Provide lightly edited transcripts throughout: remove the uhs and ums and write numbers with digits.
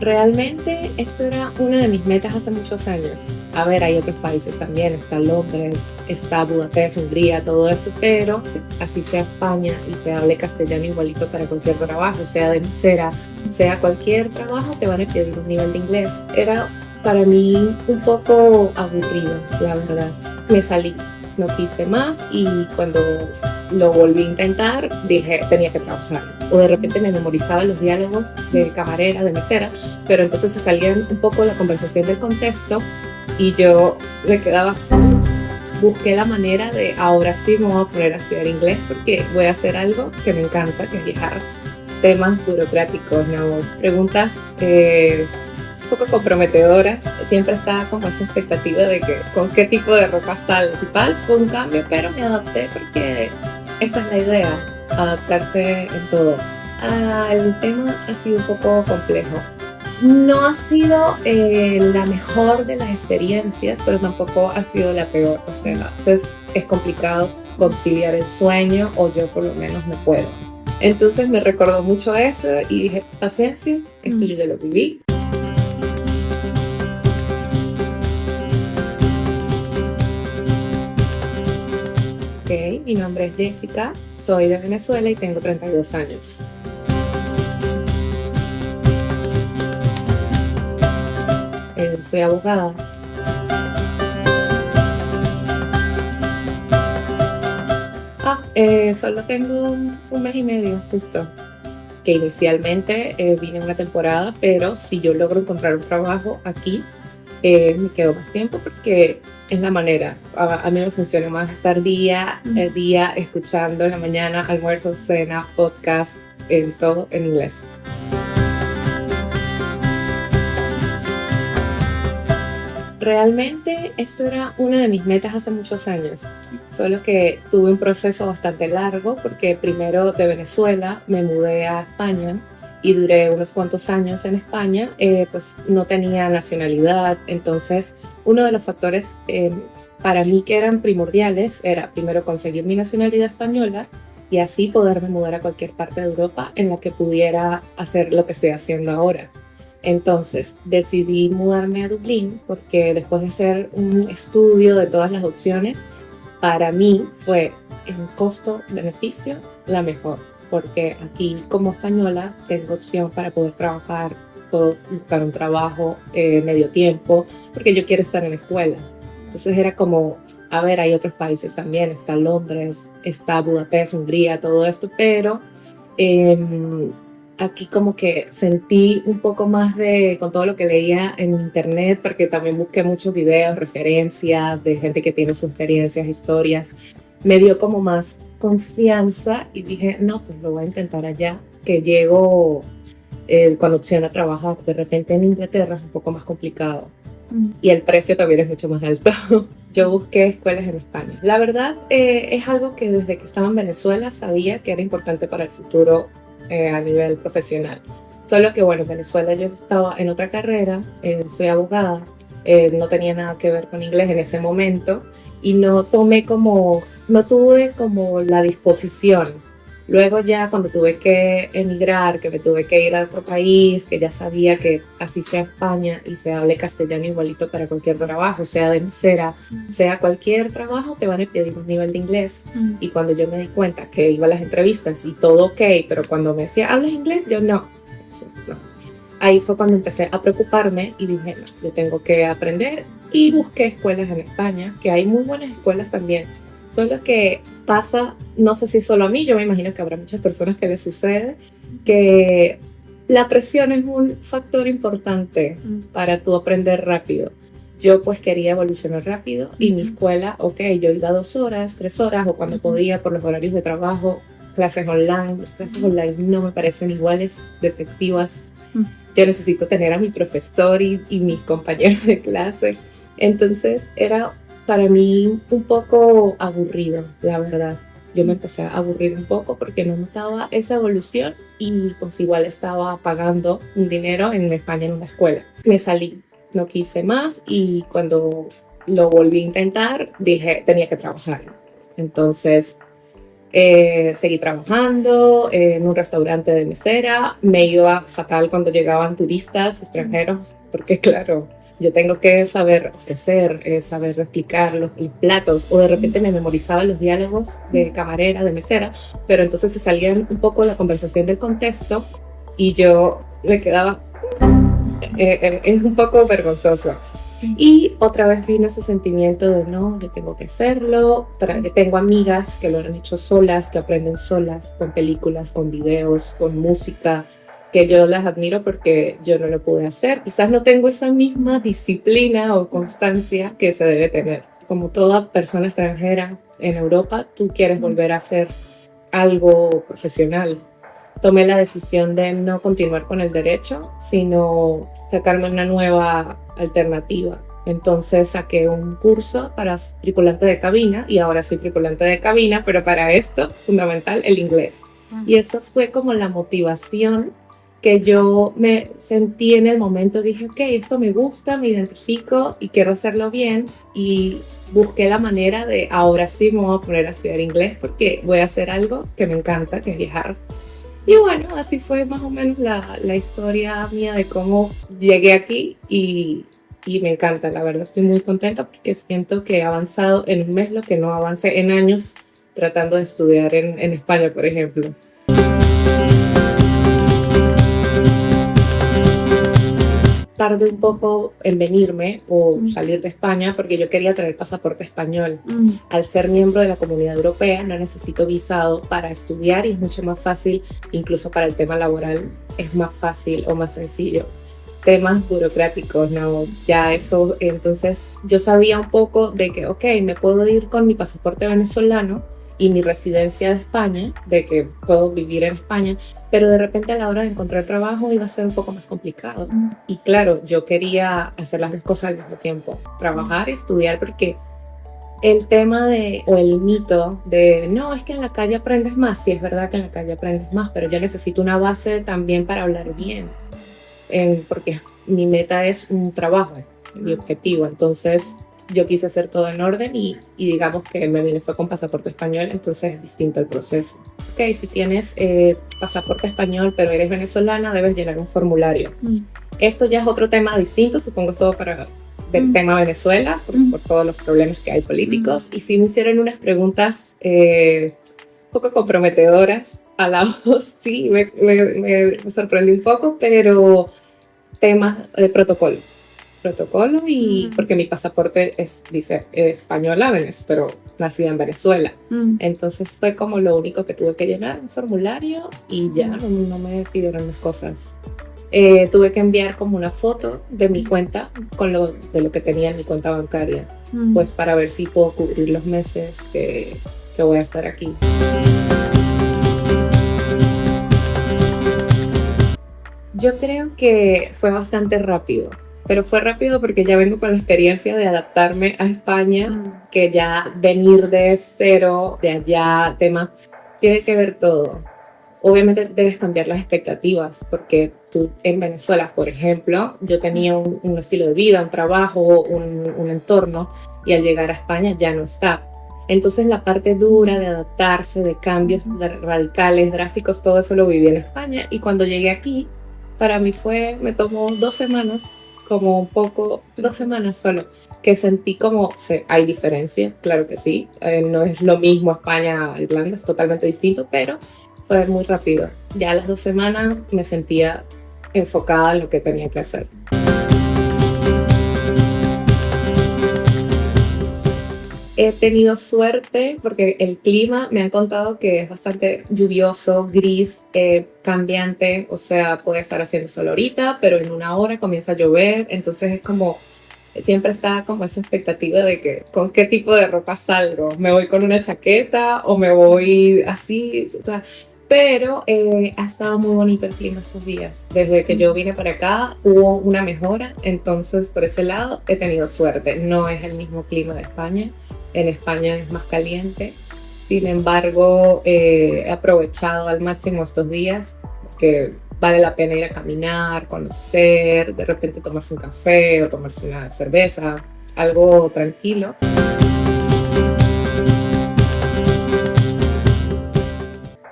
Realmente esto era una de mis metas hace muchos años. A ver, hay otros países también, está Londres, está Budapest, Hungría, todo esto, pero así sea España y se hable castellano igualito para cualquier trabajo, sea de mesera, sea cualquier trabajo, te van a pedir un nivel de inglés. Era para mí un poco aburrido, la verdad. Me salí, no quise más y cuando lo volví a intentar dije tenía que trabajar. O de repente me memorizaba los diálogos de camarera, de mesera, pero entonces se salía un poco la conversación del contexto y yo me quedaba. Busqué la manera de ahora sí me voy a poner a estudiar inglés porque voy a hacer algo que me encanta, que es viajar. Temas burocráticos, ¿no? Preguntas un poco comprometedoras. Siempre estaba como esa expectativa de que con qué tipo de ropa sale. Principal fue un cambio, pero me adapté porque esa es la idea, adaptarse en todo. El tema ha sido un poco complejo. No ha sido la mejor de las experiencias, pero tampoco ha sido la peor. O sea, entonces es complicado conciliar el sueño, o yo por lo menos no puedo. Entonces me recordó mucho eso y dije, paciencia, esto yo ya lo viví. Ok, mi nombre es Jessica, soy de Venezuela y tengo 32 años. Soy abogada. Solo tengo un mes y medio, justo. Que inicialmente vine una temporada, pero si yo logro encontrar un trabajo aquí, me quedo más tiempo porque es la manera. A mí me funciona más estar día a día escuchando en la mañana, almuerzo, cena, podcast, en todo en inglés. Realmente esto era una de mis metas hace muchos años, solo que tuve un proceso bastante largo porque primero de Venezuela me mudé a España y duré unos cuantos años en España, pues no tenía nacionalidad, entonces uno de los factores para mí que eran primordiales era primero conseguir mi nacionalidad española y así poderme mudar a cualquier parte de Europa en la que pudiera hacer lo que estoy haciendo ahora. Entonces decidí mudarme a Dublín porque después de hacer un estudio de todas las opciones, para mí fue en costo-beneficio la mejor, porque aquí como española tengo opción para poder trabajar, puedo buscar un trabajo medio tiempo, porque yo quiero estar en la escuela. Entonces era como, a ver, hay otros países también, está Londres, está Budapest, Hungría, todo esto, pero aquí como que sentí un poco más con todo lo que leía en internet, porque también busqué muchos videos, referencias de gente que tiene sus experiencias, historias, me dio como más confianza y dije, no, pues lo voy a intentar allá, que llego con opción a trabajar. De repente en Inglaterra es un poco más complicado y el precio también es mucho más alto. Yo busqué escuelas en España. La verdad es algo que desde que estaba en Venezuela sabía que era importante para el futuro a nivel profesional. Solo que bueno, en Venezuela yo estaba en otra carrera, soy abogada, no tenía nada que ver con inglés en ese momento y no tuve como la disposición. Luego ya cuando tuve que emigrar, que me tuve que ir a otro país, que ya sabía que así sea España y se hable castellano igualito para cualquier trabajo, sea de mesera, sea cualquier trabajo, te van a pedir un nivel de inglés. Y cuando yo me di cuenta que iba a las entrevistas y todo ok, pero cuando me decía, ¿hablas inglés? Yo no. Entonces, no. Ahí fue cuando empecé a preocuparme y dije, no, yo tengo que aprender y busqué escuelas en España, que hay muy buenas escuelas también. Solo que pasa, no sé si solo a mí, yo me imagino que habrá muchas personas que les sucede, que la presión es un factor importante para tú aprender rápido. Yo pues quería evolucionar rápido y mi escuela, ok, yo iba 2 horas, 3 horas o cuando podía por los horarios de trabajo, clases online. Las clases online no me parecen iguales de efectivas. Yo necesito tener a mi profesor y mis compañeros de clase. Entonces era para mí un poco aburrido, la verdad. Yo me empecé a aburrir un poco porque no notaba esa evolución y pues igual estaba pagando un dinero en España en una escuela. Me salí, no quise más y cuando lo volví a intentar dije tenía que trabajar. Entonces Seguí trabajando en un restaurante de mesera. Me iba fatal cuando llegaban turistas extranjeros, porque claro, yo tengo que saber ofrecer, saber explicar los platos, o de repente me memorizaba los diálogos de camarera, de mesera, pero entonces se salían un poco la conversación del contexto y yo me quedaba, es un poco vergonzoso. Y otra vez vino ese sentimiento de no, yo tengo que hacerlo. Tengo amigas que lo han hecho solas, que aprenden solas, con películas, con videos, con música, que yo las admiro porque yo no lo pude hacer. Quizás no tengo esa misma disciplina o constancia que se debe tener. Como toda persona extranjera en Europa, tú quieres volver a hacer algo profesional. Tomé la decisión de no continuar con el derecho, sino sacarme una nueva alternativa. Entonces saqué un curso para tripulante de cabina y ahora soy tripulante de cabina, pero para esto, fundamental, el inglés. Y eso fue como la motivación que yo me sentí en el momento. Dije, ok, esto me gusta, me identifico y quiero hacerlo bien. Y busqué la manera de, ahora sí me voy a poner a estudiar inglés porque voy a hacer algo que me encanta, que es viajar. Y bueno, así fue más o menos la historia mía de cómo llegué aquí y me encanta, la verdad. Estoy muy contenta porque siento que he avanzado en un mes lo que no avancé en años tratando de estudiar en España, por ejemplo. Tardé un poco en venirme o salir de España porque yo quería tener pasaporte español. Al ser miembro de la Comunidad Europea no necesito visado para estudiar y es mucho más fácil, incluso para el tema laboral, es más fácil o más sencillo. Temas burocráticos, no, ya eso. Entonces yo sabía un poco de que, ok, me puedo ir con mi pasaporte venezolano y mi residencia de España, de que puedo vivir en España, pero de repente a la hora de encontrar trabajo iba a ser un poco más complicado. Y claro, yo quería hacer las dos cosas al mismo tiempo, trabajar y estudiar, porque el tema o el mito de, no, es que en la calle aprendes más, sí es verdad que en la calle aprendes más, pero yo necesito una base también para hablar bien, porque mi meta es un trabajo, mi objetivo. Entonces yo quise hacer todo en orden y digamos que me vine fue con pasaporte español, entonces es distinto el proceso. Ok, si tienes pasaporte español pero eres venezolana, debes llenar un formulario. Esto ya es otro tema distinto, supongo es todo para el tema Venezuela, por todos los problemas que hay políticos. Y sí me hicieron unas preguntas un poco comprometedoras a la voz, sí, me sorprendí un poco, pero temas de protocolo y porque mi pasaporte dice española, pero nacida en Venezuela. Entonces fue como lo único que tuve que llenar, un formulario y ya no me pidieron las cosas. Tuve que enviar como una foto de mi cuenta de lo que tenía en mi cuenta bancaria, pues para ver si puedo cubrir los meses que voy a estar aquí. Yo creo que fue bastante rápido, pero fue rápido porque ya vengo con la experiencia de adaptarme a España, que ya venir de cero, de allá, temas, tiene que ver todo. Obviamente debes cambiar las expectativas, porque tú en Venezuela, por ejemplo, yo tenía un estilo de vida, un trabajo, un entorno, y al llegar a España ya no está. Entonces la parte dura de adaptarse, de cambios radicales, drásticos, todo eso lo viví en España, y cuando llegué aquí, para mí me tomó 2 semanas, como un poco, 2 semanas solo, que sentí como, hay diferencia, claro que sí, no es lo mismo España, Irlanda, es totalmente distinto, pero fue muy rápido. Ya a las 2 semanas me sentía enfocada en lo que tenía que hacer. He tenido suerte porque el clima me han contado que es bastante lluvioso, gris, cambiante, o sea, puede estar haciendo sol ahorita, pero en una hora comienza a llover, entonces es como, siempre está como esa expectativa de que con qué tipo de ropa salgo, me voy con una chaqueta o me voy así, o sea, pero ha estado muy bonito el clima estos días. Desde que yo vine para acá hubo una mejora, entonces por ese lado he tenido suerte. No es el mismo clima de España, en España es más caliente, sin embargo he aprovechado al máximo estos días, que vale la pena ir a caminar, conocer, de repente tomarse un café o tomarse una cerveza, algo tranquilo.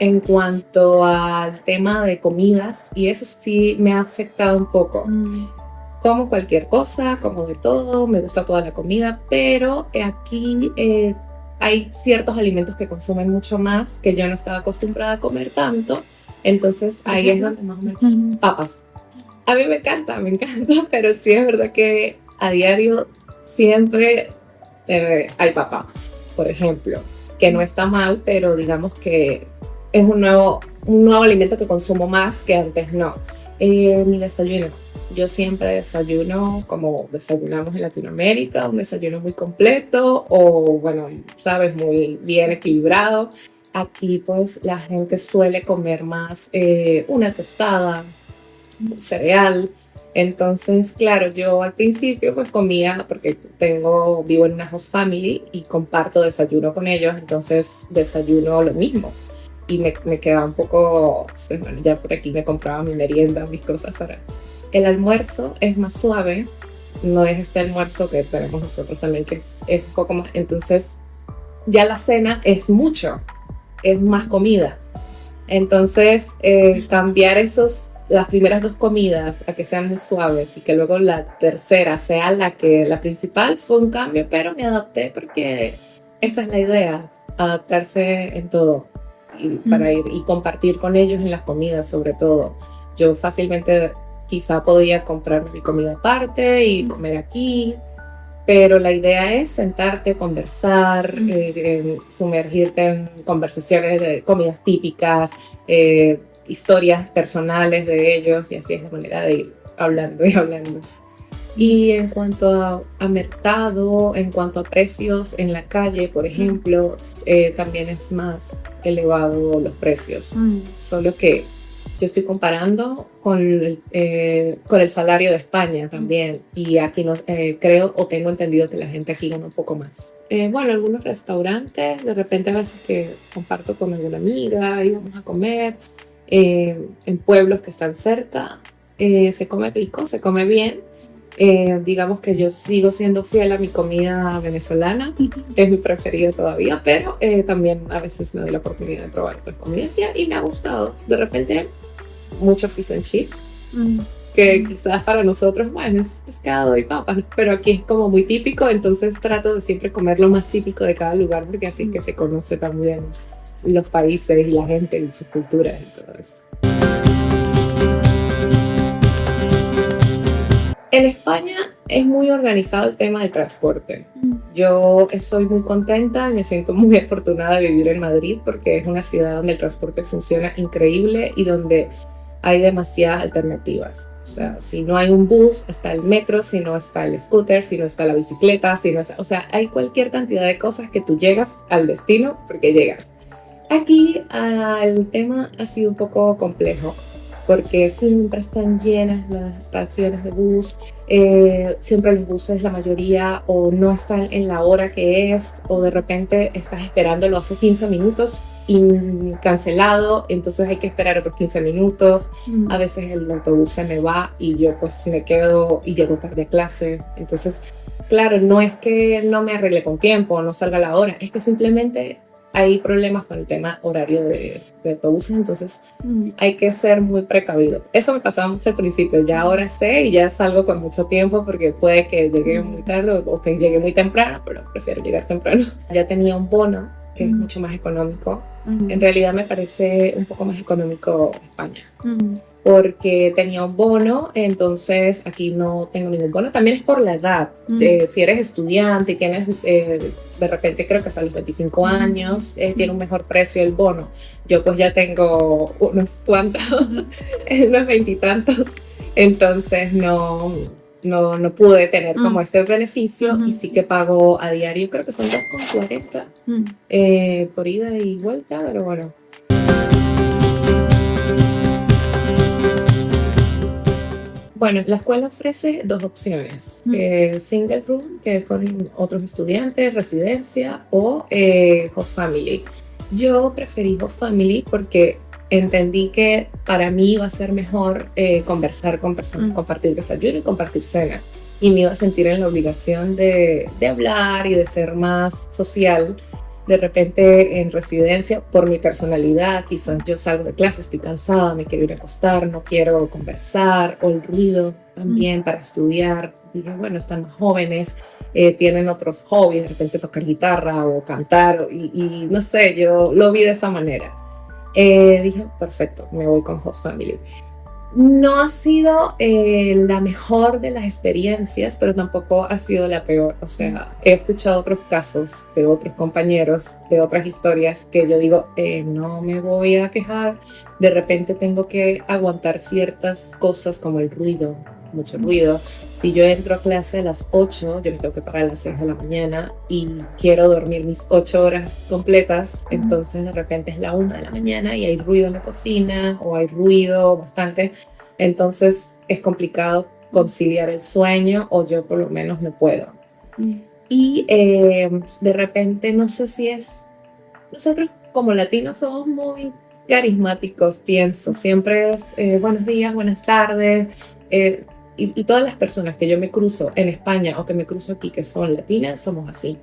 en cuanto al tema de comidas, y eso sí me ha afectado un poco. Como cualquier cosa, como de todo, me gusta toda la comida, pero aquí hay ciertos alimentos que consumen mucho más, que yo no estaba acostumbrada a comer tanto, entonces ahí es donde más o menos papas. A mí me encanta, pero sí es verdad que a diario siempre hay papa, por ejemplo, que no está mal, pero digamos que es un nuevo alimento que consumo más que antes no. Mi desayuno. Yo siempre desayuno como desayunamos en Latinoamérica, un desayuno muy completo o, bueno, sabes, muy bien equilibrado. Aquí pues la gente suele comer más una tostada, un cereal. Entonces, claro, yo al principio pues comía, porque vivo en una host family y comparto desayuno con ellos, entonces desayuno lo mismo. Y me quedaba un poco, bueno, ya por aquí me compraba mi merienda, mis cosas para... El almuerzo es más suave, no es este almuerzo que tenemos nosotros también, que es un poco más, entonces ya la cena es mucho, es más comida. Entonces, cambiar las primeras dos comidas a que sean muy suaves y que luego la tercera sea la principal fue un cambio, pero me adapté porque esa es la idea, adaptarse en todo para ir y compartir con ellos en las comidas sobre todo. Yo fácilmente quizá podía comprarme mi comida aparte y comer aquí, pero la idea es sentarte, conversar, sumergirte en conversaciones de comidas típicas, historias personales de ellos, y así es la manera de ir hablando y hablando. Y en cuanto a mercado, en cuanto a precios en la calle, por ejemplo, también es más elevado los precios. Solo que yo estoy comparando con el salario de España también, y aquí no, creo o tengo entendido que la gente aquí gana un poco más. Bueno, algunos restaurantes, de repente a veces que comparto con alguna amiga y vamos a comer, en pueblos que están cerca, se come rico, se come bien. Digamos que yo sigo siendo fiel a mi comida venezolana, es mi preferida todavía, pero también a veces me doy la oportunidad de probar otras comidas y me ha gustado. De repente, mucho fish and chips, que quizás para nosotros, bueno, es pescado y papas, pero aquí es como muy típico, entonces trato de siempre comer lo más típico de cada lugar, porque así es que se conoce también los países y la gente y sus culturas y todo eso. En España es muy organizado el tema del transporte. Yo soy muy contenta y me siento muy afortunada de vivir en Madrid porque es una ciudad donde el transporte funciona increíble y donde hay demasiadas alternativas. O sea, si no hay un bus, está el metro, si no está el scooter, si no está la bicicleta, si no está... O sea, hay cualquier cantidad de cosas que tú llegas al destino porque llegas. Aquí el tema ha sido un poco complejo, porque siempre están llenas las estaciones de bus, siempre los buses, la mayoría, o no están en la hora que es, o de repente estás esperándolo hace 15 minutos y cancelado, entonces hay que esperar otros 15 minutos. A veces el autobús se me va y yo pues me quedo y llego tarde a clase. Entonces, claro, no es que no me arregle con tiempo, no salga a la hora, es que simplemente hay problemas con el tema horario de autobuses, entonces hay que ser muy precavido. Eso me pasaba mucho al principio, ya ahora sé y ya salgo con mucho tiempo porque puede que llegue muy tarde o que llegue muy temprano, pero prefiero llegar temprano. Ya tenía un bono que es mucho más económico. En realidad me parece un poco más económico España. Porque tenía un bono, entonces aquí no tengo ningún bono. También es por la edad. Si eres estudiante y tienes, de repente creo que hasta los 25 años, tiene un mejor precio el bono. Yo pues ya tengo unos cuantos, unos 20 y tantos, entonces no pude tener como este beneficio y sí que pago a diario, creo que son 2,40 por ida y vuelta, pero bueno. Bueno, la escuela ofrece dos opciones, single room, que es con otros estudiantes, residencia, o host family. Yo preferí host family porque entendí que para mí iba a ser mejor conversar con personas, compartir desayuno y compartir cena. Y me iba a sentir en la obligación de hablar y de ser más social De repente en residencia, por mi personalidad, quizás yo salgo de clase, estoy cansada, me quiero ir a acostar, no quiero conversar, o el ruido también para estudiar. Dije, bueno, están más jóvenes, tienen otros hobbies, de repente tocar guitarra o cantar, y no sé, yo lo vi de esa manera. Dije, perfecto, me voy con Host Family. No ha sido la mejor de las experiencias, pero tampoco ha sido la peor. O sea, he escuchado otros casos de otros compañeros, de otras historias, que yo digo, no me voy a quejar. De repente tengo que aguantar ciertas cosas como el ruido, mucho ruido. Si yo entro a clase a las 8, yo me tengo que parar a las 6 de la mañana y quiero dormir mis 8 horas completas, entonces de repente es la 1 de la mañana y hay ruido en la cocina o hay ruido bastante, entonces es complicado conciliar el sueño, o yo por lo menos no puedo. Y de repente no sé si es, nosotros como latinos somos muy carismáticos, pienso, siempre es buenos días, buenas tardes, y todas las personas que yo me cruzo en España o que me cruzo aquí que son latinas, somos así.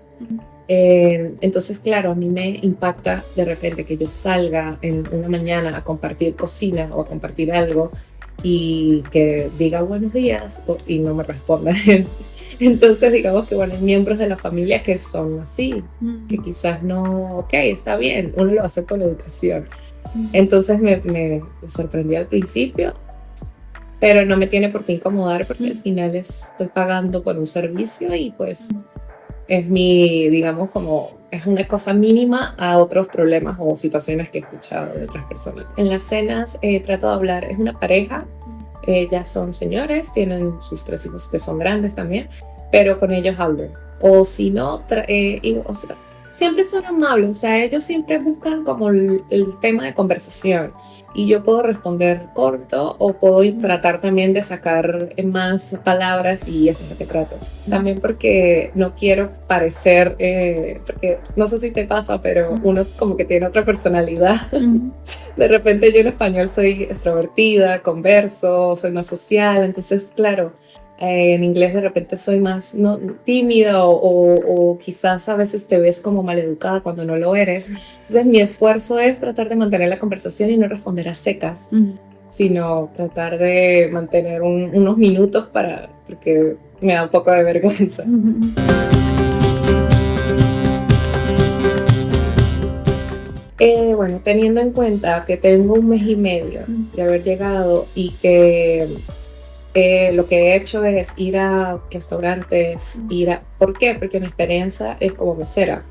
Entonces, claro, a mí me impacta de repente que yo salga en una mañana a compartir cocina o a compartir algo y que diga buenos días y no me respondan. Entonces, digamos que bueno, hay miembros de la familia que son así, que quizás no, ok, está bien, uno lo hace por la educación. Entonces me sorprendí al principio, pero no me tiene por qué incomodar porque al final estoy pagando por un servicio y pues es mi, digamos, como es una cosa mínima a otros problemas o situaciones que he escuchado de otras personas. En las cenas trato de hablar, es una pareja, ya son señores, tienen sus 3 hijos que son grandes también, pero con ellos hablo. O si no, o sea, siempre son amables, o sea, ellos siempre buscan como el tema de conversación. Y yo puedo responder corto o puedo tratar también de sacar más palabras, y eso es lo que trato. También porque no quiero parecer, porque no sé si te pasa, pero uno como que tiene otra personalidad. De repente yo en español soy extrovertida, converso, soy más social, entonces claro, en inglés de repente soy más no, tímida o quizás a veces te ves como maleducada cuando no lo eres. Entonces mi esfuerzo es tratar de mantener la conversación y no responder a secas, sino tratar de mantener unos minutos porque me da un poco de vergüenza. Bueno, teniendo en cuenta que tengo 1 mes y medio de haber llegado y que lo que he hecho es ir a restaurantes, ¿por qué? Porque mi experiencia es como mesera.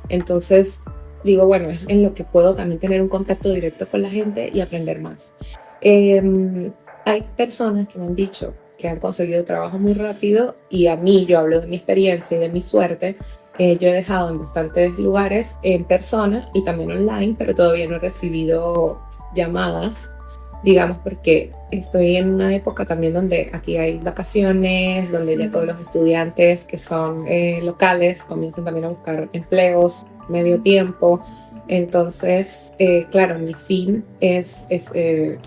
Entonces, digo, bueno, es en lo que puedo también tener un contacto directo con la gente y aprender más. Hay personas que me han dicho que han conseguido trabajo muy rápido, y a mí, yo hablo de mi experiencia y de mi suerte. Yo he dejado en bastantes lugares en persona y también online, pero todavía no he recibido llamadas, digamos, porque estoy en una época también donde aquí hay vacaciones, donde ya todos los estudiantes que son locales comienzan también a buscar empleos medio tiempo. Entonces, claro, mi fin es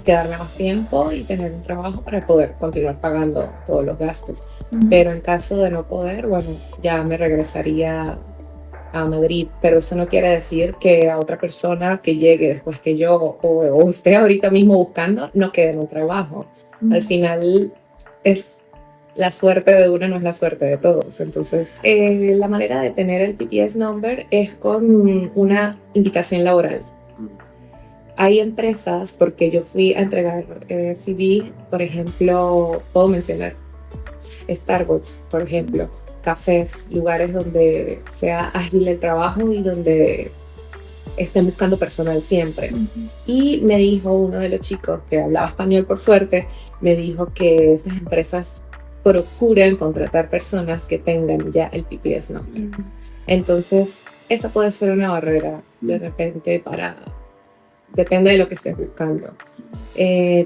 quedarme más tiempo y tener un trabajo para poder continuar pagando todos los gastos. Pero en caso de no poder, bueno, ya me regresaría a Madrid, pero eso no quiere decir que a otra persona que llegue después que yo o esté ahorita mismo buscando no quede en un trabajo. Al final es la suerte de uno, no es la suerte de todos. Entonces, la manera de tener el PPS number es con una invitación laboral. Hay empresas, porque yo fui a entregar CV, por ejemplo, puedo mencionar Starbucks, por ejemplo, cafés, lugares donde sea ágil el trabajo y donde estén buscando personal siempre. Y me dijo uno de los chicos que hablaba español, por suerte, me dijo que esas empresas procuran contratar personas que tengan ya el PPS number. Entonces, esa puede ser una barrera de repente depende de lo que estés buscando.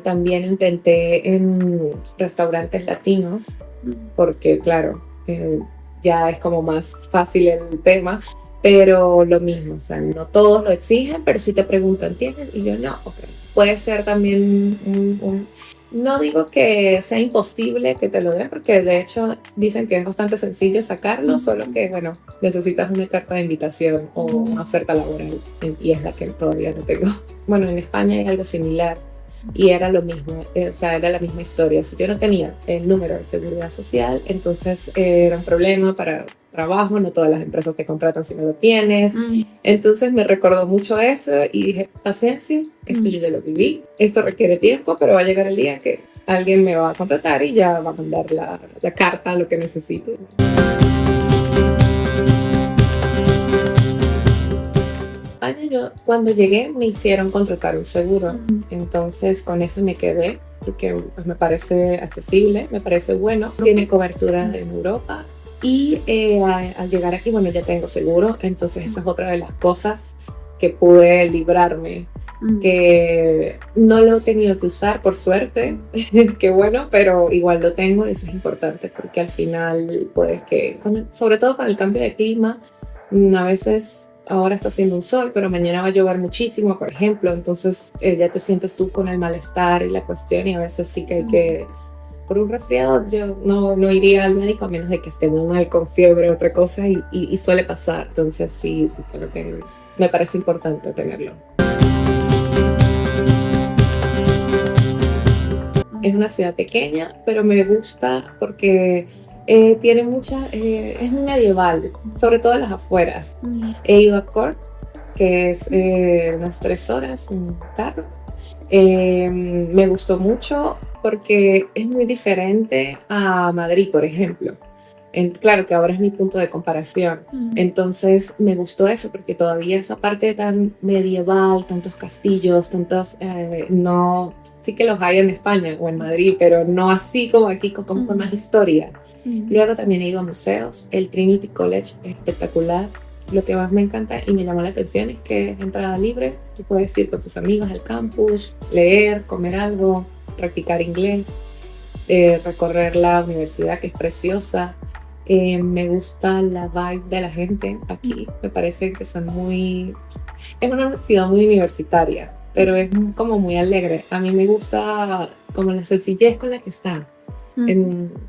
También intenté en restaurantes latinos, porque claro, ya es como más fácil el tema, pero lo mismo, o sea, no todos lo exigen, pero si te preguntan, ¿tienes? Y yo no, ok. Puede ser también No digo que sea imposible que te lo den, porque de hecho dicen que es bastante sencillo sacarlo, solo que, bueno, necesitas una carta de invitación o una oferta laboral, y es la que todavía no tengo. Bueno, en España hay algo similar y era lo mismo, o sea, era la misma historia. Si yo no tenía el número de seguridad social, entonces era un problema para trabajo, no todas las empresas te contratan si no lo tienes. Entonces me recordó mucho eso y dije, paciencia, esto yo ya lo viví, esto requiere tiempo, pero va a llegar el día que alguien me va a contratar y ya va a mandar la carta, lo que necesito. España, yo cuando llegué me hicieron contratar un seguro, entonces con eso me quedé porque pues, me parece accesible, me parece bueno, tiene cobertura en Europa y al llegar aquí, bueno, ya tengo seguro, entonces esa es otra de las cosas que pude librarme, que no lo he tenido que usar por suerte, qué bueno, pero igual lo tengo y eso es importante porque al final, pues que, sobre todo con el cambio de clima, a veces ahora está haciendo un sol, pero mañana va a llover muchísimo, por ejemplo, entonces ya te sientes tú con el malestar y la cuestión y a veces sí que hay que, por un resfriado yo no iría al médico a menos de que esté muy mal con fiebre o otra cosa y suele pasar, entonces sí te lo tengo. Me parece importante tenerlo. Es una ciudad pequeña, pero me gusta porque tiene es muy medieval, sobre todo en las afueras. He ido a Cork, que es unas 3 horas en carro. Me gustó mucho porque es muy diferente a Madrid, por ejemplo. Claro que ahora es mi punto de comparación. Entonces me gustó eso porque todavía esa parte tan medieval, tantos castillos, no, sí que los hay en España o en Madrid, pero no así como aquí, como con más historia. Luego también he ido a museos. El Trinity College es espectacular. Lo que más me encanta y me llamó la atención es que es entrada libre. Tú puedes ir con tus amigos al campus, leer, comer algo, practicar inglés, recorrer la universidad que es preciosa. Me gusta la vibe de la gente aquí. Me parece que son es una ciudad muy universitaria, pero es como muy alegre. A mí me gusta como la sencillez con la que están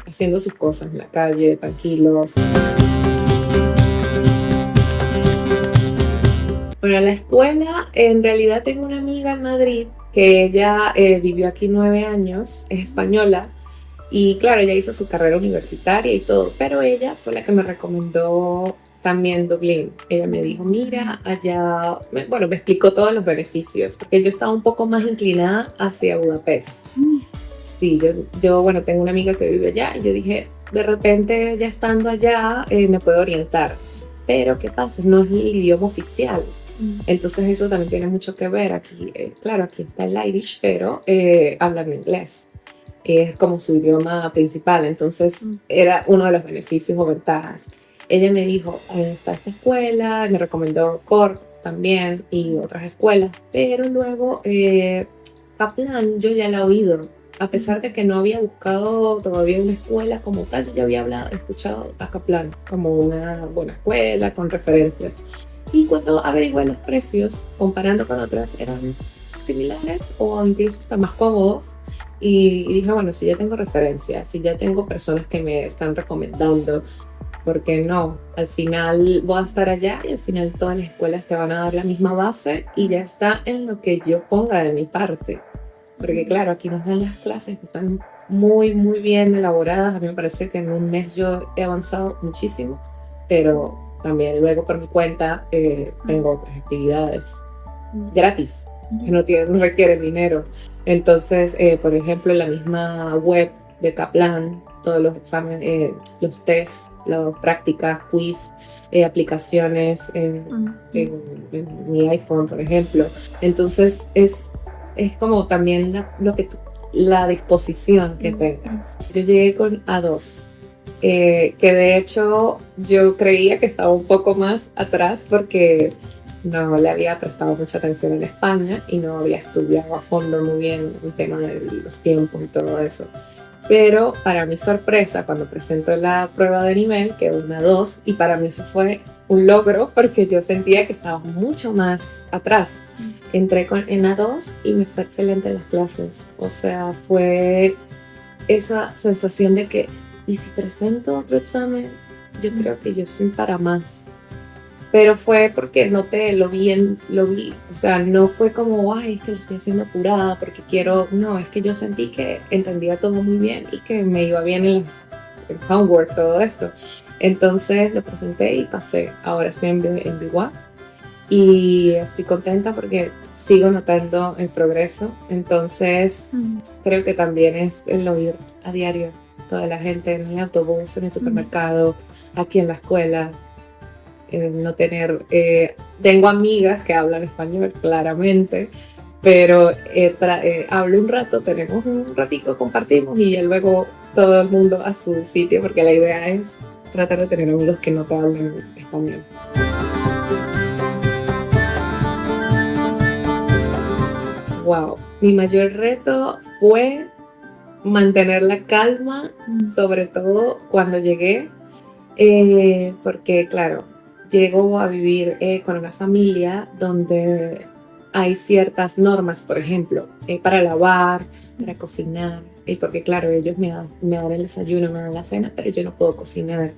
haciendo sus cosas en la calle, tranquilos. Para la escuela, en realidad tengo una amiga en Madrid que ella vivió aquí 9 años, es española, y claro, ella hizo su carrera universitaria y todo, pero ella fue la que me recomendó también Dublín. Ella me dijo, mira, allá, bueno, me explicó todos los beneficios, porque yo estaba un poco más inclinada hacia Budapest. Sí, yo, bueno, tengo una amiga que vive allá y yo dije, de repente ya estando allá me puedo orientar. Pero ¿qué pasa? No es el idioma oficial. Entonces eso también tiene mucho que ver. Aquí, claro, aquí está el Irish, pero hablan inglés. Es como su idioma principal. Entonces era uno de los beneficios o ventajas. Ella me dijo, está esta escuela, me recomendó Cork también y otras escuelas. Pero luego Kaplan yo ya la he oído. A pesar de que no había buscado todavía una escuela como tal, yo ya había escuchado a Kaplan como una buena escuela con referencias. Y cuando averigué los precios, comparando con otras, eran similares o incluso hasta más cómodos. Y dije, bueno, si ya tengo referencias, si ya tengo personas que me están recomendando, ¿por qué no? Al final voy a estar allá y al final todas las escuelas te van a dar la misma base y ya está en lo que yo ponga de mi parte. Porque claro, aquí nos dan las clases que están muy, muy bien elaboradas. A mí me parece que en un mes yo he avanzado muchísimo, pero también luego por mi cuenta tengo otras actividades gratis que no requieren dinero. Entonces, por ejemplo, la misma web de Kaplan, todos los exámenes, los tests, las prácticas, quiz, aplicaciones en mi iPhone, por ejemplo. Entonces, es como también la disposición que tengas. Yo llegué con A2, que de hecho yo creía que estaba un poco más atrás porque no le había prestado mucha atención en España y no había estudiado a fondo muy bien el tema de los tiempos y todo eso. Pero para mi sorpresa, cuando presento la prueba de nivel, quedó una 2 y para mí eso fue un logro porque yo sentía que estaba mucho más atrás. entré en A2 y me fue excelente en las clases. O sea, fue esa sensación de que, ¿y si presento otro examen? Yo creo que yo estoy para más. Pero fue porque noté, lo vi, o sea, no fue como, ay, es que lo estoy haciendo apurada porque quiero, no, es que yo sentí que entendía todo muy bien y que me iba bien en el homework, todo esto. Entonces lo presenté y pasé. Ahora estoy en BWA y estoy contenta porque sigo notando el progreso. Entonces creo que también es el oír a diario toda la gente en el autobús, en el supermercado, aquí en la escuela. No tener, tengo amigas que hablan español claramente, pero hablo un rato, tenemos un ratico, compartimos y ya luego todo el mundo a su sitio, porque la idea es tratar de tener amigos que no te hablen español. Wow, mi mayor reto fue mantener la calma, sobre todo cuando llegué, porque claro, llego a vivir con una familia donde hay ciertas normas, por ejemplo, para lavar, para cocinar, porque claro, ellos me dan el desayuno, me dan la cena, pero yo no puedo cocinar.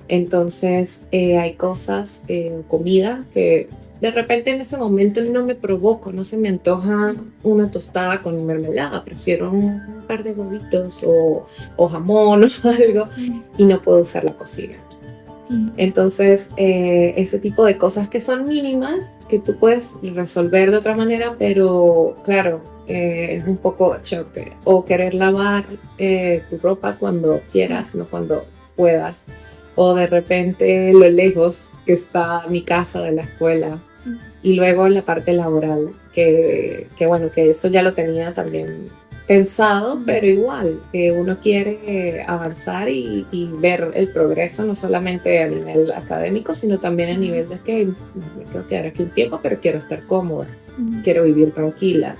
Entonces hay cosas, comida que de repente en ese momento no me provoco, no se me antoja una tostada con mermelada, prefiero un par de huevitos o jamón o algo y no puedo usar la cocina. Entonces ese tipo de cosas que son mínimas, que tú puedes resolver de otra manera, pero claro, es un poco choque. O querer lavar tu ropa cuando quieras, no cuando puedas. O de repente lo lejos que está mi casa de la escuela. Y luego la parte laboral, que bueno, que eso ya lo tenía también pensado, pero igual, que uno quiere avanzar y ver el progreso, no solamente a nivel académico, sino también a nivel de que me quiero quedar aquí un tiempo, pero quiero estar cómoda, quiero vivir tranquila,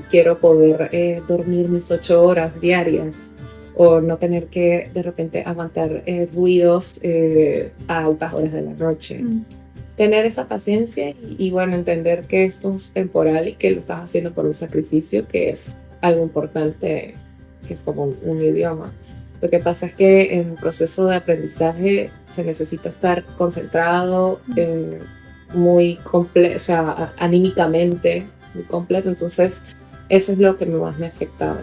quiero poder dormir mis 8 horas diarias o no tener que de repente aguantar ruidos a altas horas de la noche. Tener esa paciencia y bueno, entender que esto es temporal y que lo estás haciendo por un sacrificio que es algo importante, que es como un idioma. Lo que pasa es que en el proceso de aprendizaje se necesita estar concentrado, muy completo, o sea, anímicamente muy completo, entonces eso es lo que más me ha afectado.